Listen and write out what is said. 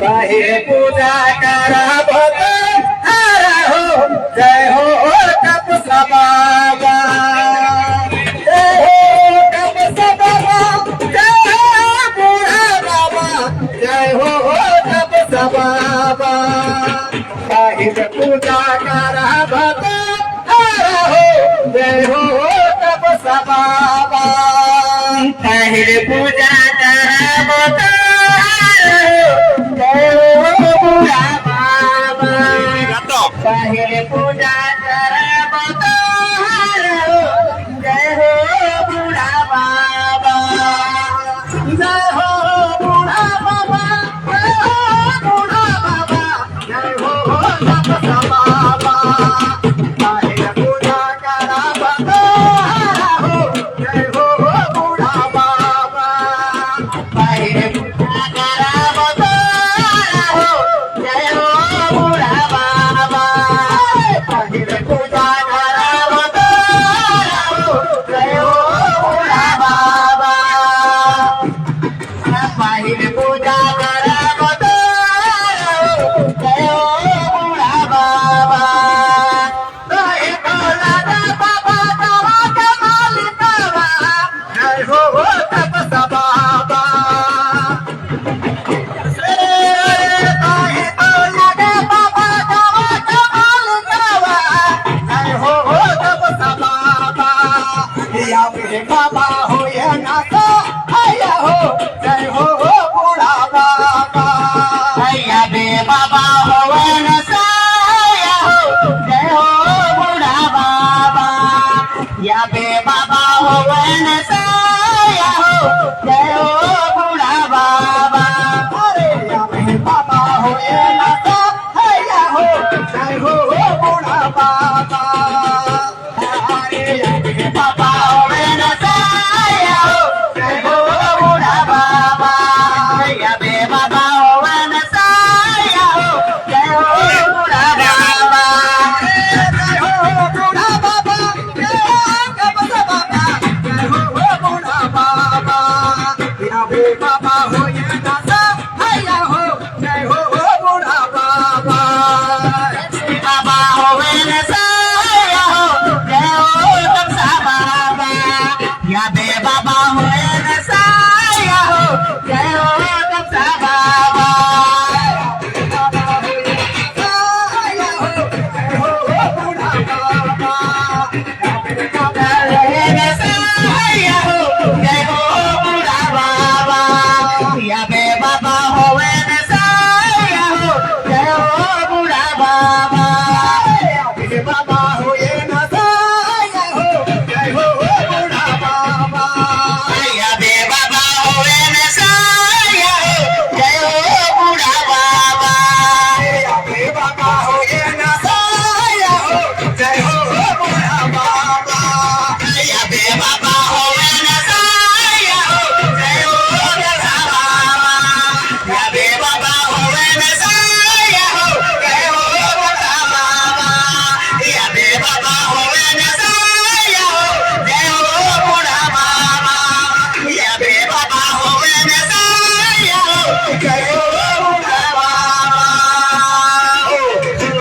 बाहेर पूजा करा भक्त हरा हो जय हो कापसा बाबा जय हो कापसा बाबा जय हो बुढ़ा बाबा जय हो कापसा बाबा बाहेर पूजा करा भक्त हरा हो जय हो कापसा बाबा बाहेर पूजा करा भक्त बाहेर पूजा करा बाबा जय हो बुढ़ा बाबा जय हो बुढ़ा बाबा जय हो बुढ़ा बाबा जय हो कापसा बाबा बाहेर पूजा करा बाबा जय हो बुढ़ा बाबा बाहेर पूजा करा बाबा जय हो बुढ़ा बाबा बाहेर पूजा करा बाबा जय हो बुढ़ा बाबा बाहेर पूजा करा बाबा जय हो बुढ़ा बाबा जय भोला बाबा बाबा कमाल बाबा जय हो कापसा बाबा बाबा हो या नाता आया हो जय हो बुढ़ा बाबा भैया बे बाबा हो नसाया हो जय हो बुढ़ा बाबा या बे बाबा हो नसाया हो जय हो बुढ़ा बाबा अरे या बे बाबा हो या नाता आया हो जय हो बुढ़ा बाबा अरे या बे बाबा बाबा हो या नाता आया हो जय हो बुढ़ा बाबा बाबा हो नसाया हो जय हो कापसा बाबा या बे बाबा हो नसाया हो जय हो कापसा बाबा बाबा हो नसाया हो जय हो बुढ़ा बाबा बाबा हो नसाया हो जय हो बुढ़ा बाबा या बे बाबा हो नसाया हो जय हो बुढ़ा बाबा या बे बाबा हो नसाया हो जय हो बुढ़ा बाबा या बे बाबा हो नसाया हो जय हो बुढ़ा बाबा या बे बाबा हो नसाया हो जय हो बुढ़ा